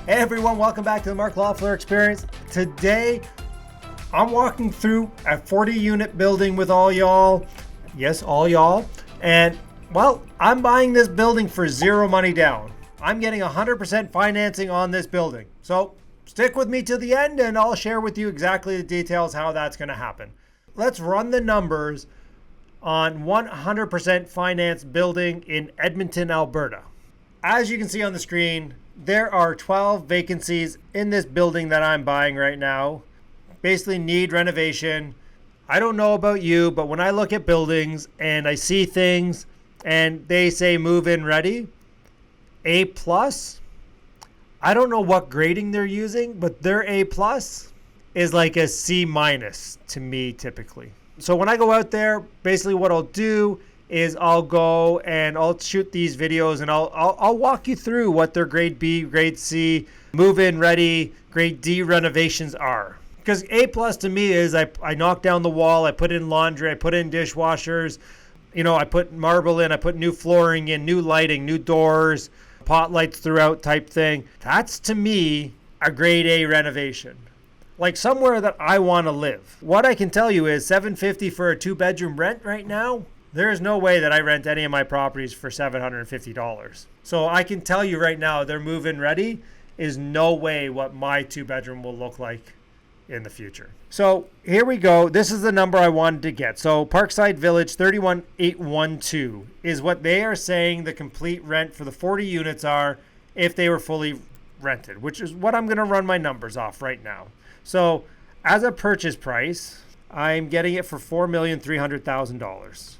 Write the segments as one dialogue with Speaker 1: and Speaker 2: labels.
Speaker 1: Hey everyone, welcome back to the Mark Loeffler Experience. Today, I'm walking through a 40 unit building with all y'all. Yes, all y'all. And, well, I'm buying this building for zero money down. I'm getting 100% financing on this building. So, stick with me to the end and I'll share with you exactly the details how that's going to happen. Let's run the numbers on 100% financed building in Edmonton, Alberta. As you can see on the screen, there are 12 vacancies in this building that I'm buying right now. Basically need renovation. I don't know about you, but when I look at buildings and I see things and they say move-in ready, A+, I don't know what grading they're using, but their A+ is like a C- to me typically. So when I go out there, basically what I'll do is I'll go and I'll shoot these videos and I'll walk you through what their grade B, grade C, move-in ready, grade D renovations are. Because A+ to me is I knock down the wall, I put in laundry, I put in dishwashers, I put marble in, I put new flooring in, new lighting, new doors, pot lights throughout type thing. That's to me a grade A renovation. Like somewhere that I want to live. What I can tell you is $750 for a 2-bedroom rent right now. There is no way that I rent any of my properties for $750. So I can tell you right now, their move-in ready is no way what my 2-bedroom will look like in the future. So here we go. This is the number I wanted to get. So Parkside Village 31812 is what they are saying the complete rent for the 40 units are if they were fully rented, which is what I'm going to run my numbers off right now. So as a purchase price, I'm getting it for $4,300,000.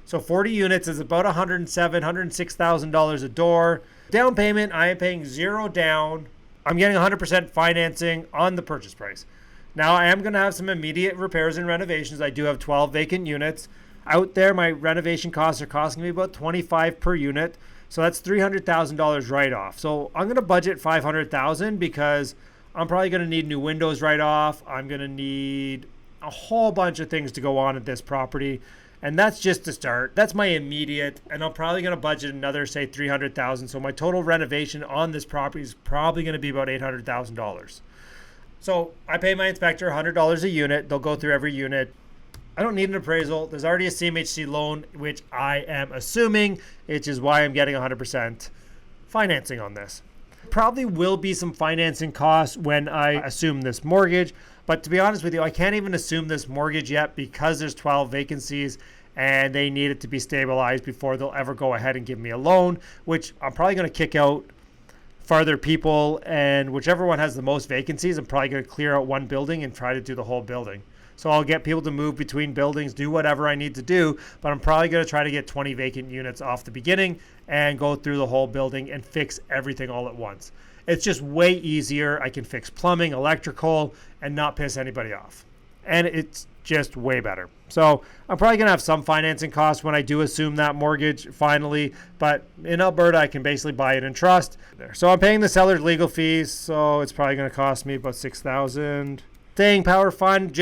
Speaker 1: So 40 units is about $107,000, $106,000 a door. Down payment, I am paying zero down. I'm getting 100% financing on the purchase price. Now I am going to have some immediate repairs and renovations. I do have 12 vacant units. Out there, my renovation costs are costing me about $25,000 per unit. So that's $300,000 right off. So I'm going to budget $500,000 because I'm probably going to need new windows right off. I'm going to need a whole bunch of things to go on at this property. And that's just to start. That's my immediate, and I'm probably going to budget another, say, $300,000. So my total renovation on this property is probably going to be about $800,000. So I pay my inspector $100 a unit. They'll go through every unit. I don't need an appraisal. There's already a CMHC loan, which I am assuming, which is why I'm getting 100% financing on this. Probably will be some financing costs when I assume this mortgage. But to be honest with you, I can't even assume this mortgage yet because there's 12 vacancies and they need it to be stabilized before they'll ever go ahead and give me a loan, which I'm probably going to kick out farther people, and whichever one has the most vacancies, I'm probably going to clear out one building and try to do the whole building. So I'll get people to move between buildings, do whatever I need to do, but I'm probably going to try to get 20 vacant units off the beginning and go through the whole building and fix everything all at once. It's just way easier. I can fix plumbing, electrical, and not piss anybody off. And it's just way better. So I'm probably going to have some financing costs when I do assume that mortgage finally. But in Alberta, I can basically buy it in trust. So I'm paying the seller's legal fees. So it's probably going to cost me about $6,000. Staying power fund,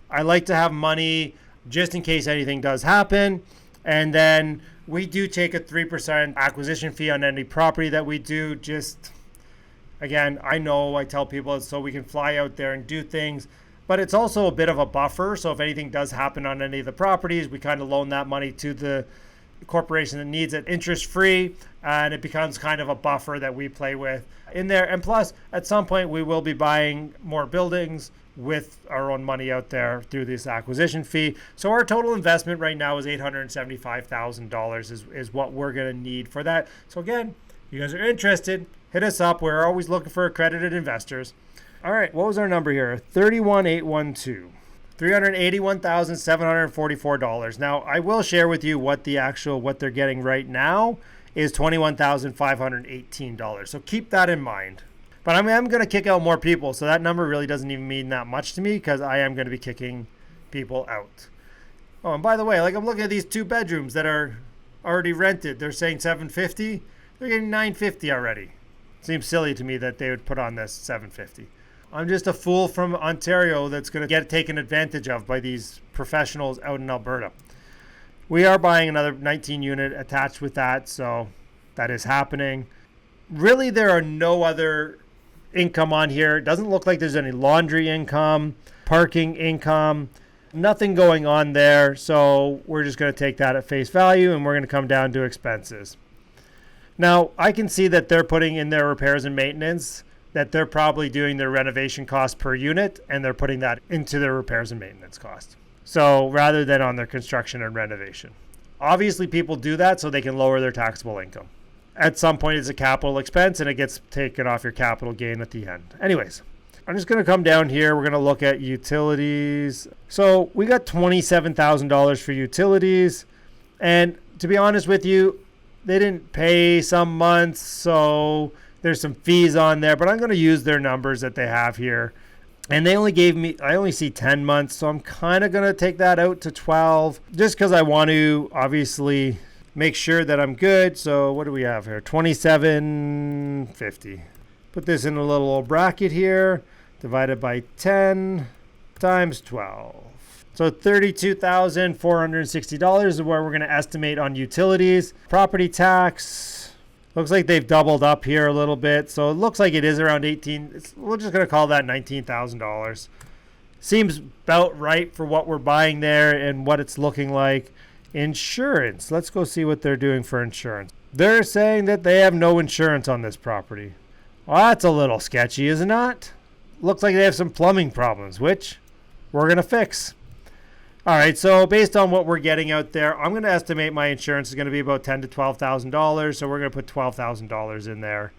Speaker 1: I like to have money just in case anything does happen. And then we do take a 3% acquisition fee on any property that we do. Again, I know I tell people it's so we can fly out there and do things, but it's also a bit of a buffer. So if anything does happen on any of the properties, we kind of loan that money to the corporation that needs it interest-free, and it becomes kind of a buffer that we play with in there. And plus, at some point, we will be buying more buildings with our own money out there through this acquisition fee. So our total investment right now is $875,000 is what we're going to need for that. So again, you guys are interested, hit us up. We're always looking for accredited investors. All right, what was our number here? 31812. $381,744. Now, I will share with you what they're getting right now is $21,518. So keep that in mind. But I'm going to kick out more people, so that number really doesn't even mean that much to me because I am going to be kicking people out. Oh, and by the way, I'm looking at these 2 bedrooms that are already rented. They're saying $750. They're getting $950 already. Seems silly to me that they would put on this $750. I'm just a fool from Ontario that's going to get taken advantage of by these professionals out in Alberta. We are buying another 19 unit attached with that, so that is happening. Really, there are no other income on here. It doesn't look like there's any laundry income, parking income, nothing going on there. So we're just going to take that at face value, and we're going to come down to expenses. Now, I can see that they're putting in their repairs and maintenance, that they're probably doing their renovation cost per unit, and they're putting that into their repairs and maintenance cost. So rather than on their construction and renovation. Obviously, people do that so they can lower their taxable income. At some point, it's a capital expense, and it gets taken off your capital gain at the end. Anyways, I'm just going to come down here. We're going to look at utilities. So we got $27,000 for utilities. And to be honest with you, they didn't pay some months, so there's some fees on there. But I'm going to use their numbers that they have here. And they only gave me, I only see 10 months, so I'm kind of going to take that out to 12, just because I want to obviously make sure that I'm good. So what do we have here? $27.50. Put this in a little old bracket here, divided by 10 times 12. So $32,460 is where we're going to estimate on utilities. Property tax. Looks like they've doubled up here a little bit. So it looks like it is around we're just going to call that $19,000. Seems about right for what we're buying there and what it's looking like. Insurance. Let's go see what they're doing for insurance. They're saying that they have no insurance on this property. Well, that's a little sketchy, isn't it? Looks like they have some plumbing problems, which we're going to fix. All right, so based on what we're getting out there, I'm going to estimate my insurance is going to be about $10,000 to $12,000. So we're going to put $12,000 in there.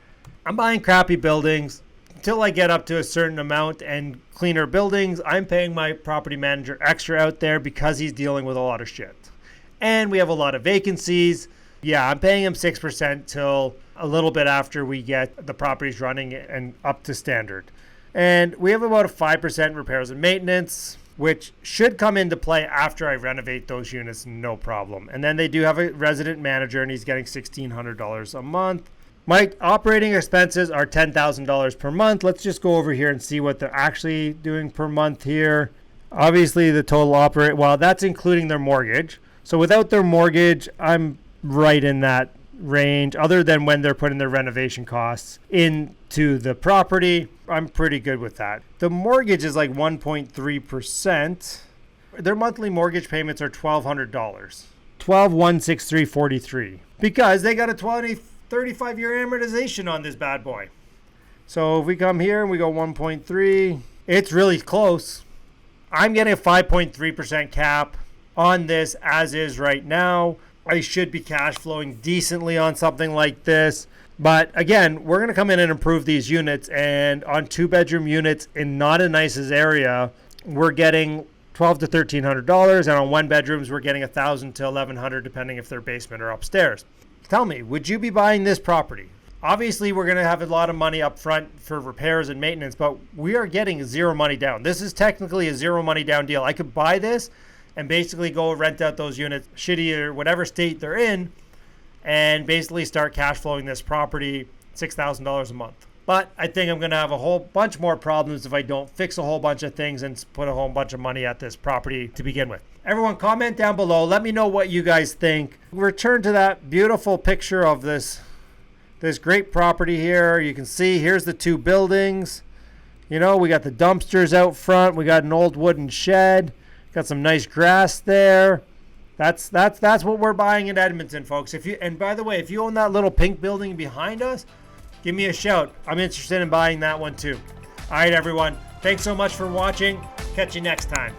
Speaker 1: I'm buying crappy buildings. Until I get up to a certain amount and cleaner buildings, I'm paying my property manager extra out there because he's dealing with a lot of shit. And we have a lot of vacancies. Yeah, I'm paying him 6% till a little bit after we get the properties running and up to standard. And we have about a 5% repairs and maintenance, which should come into play after I renovate those units, no problem. And then they do have a resident manager, and he's getting $1,600 a month. My operating expenses are $10,000 per month. Let's just go over here and see what they're actually doing per month here. Obviously, the total well, that's including their mortgage. So without their mortgage, I'm right in that range. Other than when they're putting their renovation costs into the property, I'm pretty good with that. The mortgage is like 1.3%. Their monthly mortgage payments are $1,200. $1,263.43 because they got a 35-year amortization on this bad boy. So if we come here and we go 1.3, it's really close. I'm getting a 5.3% cap on this as is right now. I should be cash flowing decently on something like this. But again, we're going to come in and improve these units. And on 2-bedroom units in not a nicest area, we're getting $1,200 to $1,300. And on 1-bedrooms, we're getting $1,000 to $1,100, depending if they're basement or upstairs. Tell me, would you be buying this property? Obviously, we're going to have a lot of money up front for repairs and maintenance, but we are getting zero money down. This is technically a zero money down deal. I could buy this and basically go rent out those units, shitty or whatever state they're in, and basically start cash flowing this property $6,000 a month. But I think I'm going to have a whole bunch more problems if I don't fix a whole bunch of things and put a whole bunch of money at this property to begin with. Everyone, comment down below. Let me know what you guys think. Return to that beautiful picture of this great property here. You can see here's the 2 buildings. You know, we got the dumpsters out front. We got an old wooden shed. Got some nice grass there. That's what we're buying in Edmonton, folks. And by the way, if you own that little pink building behind us, give me a shout. I'm interested in buying that one too. All right, everyone. Thanks so much for watching. Catch you next time.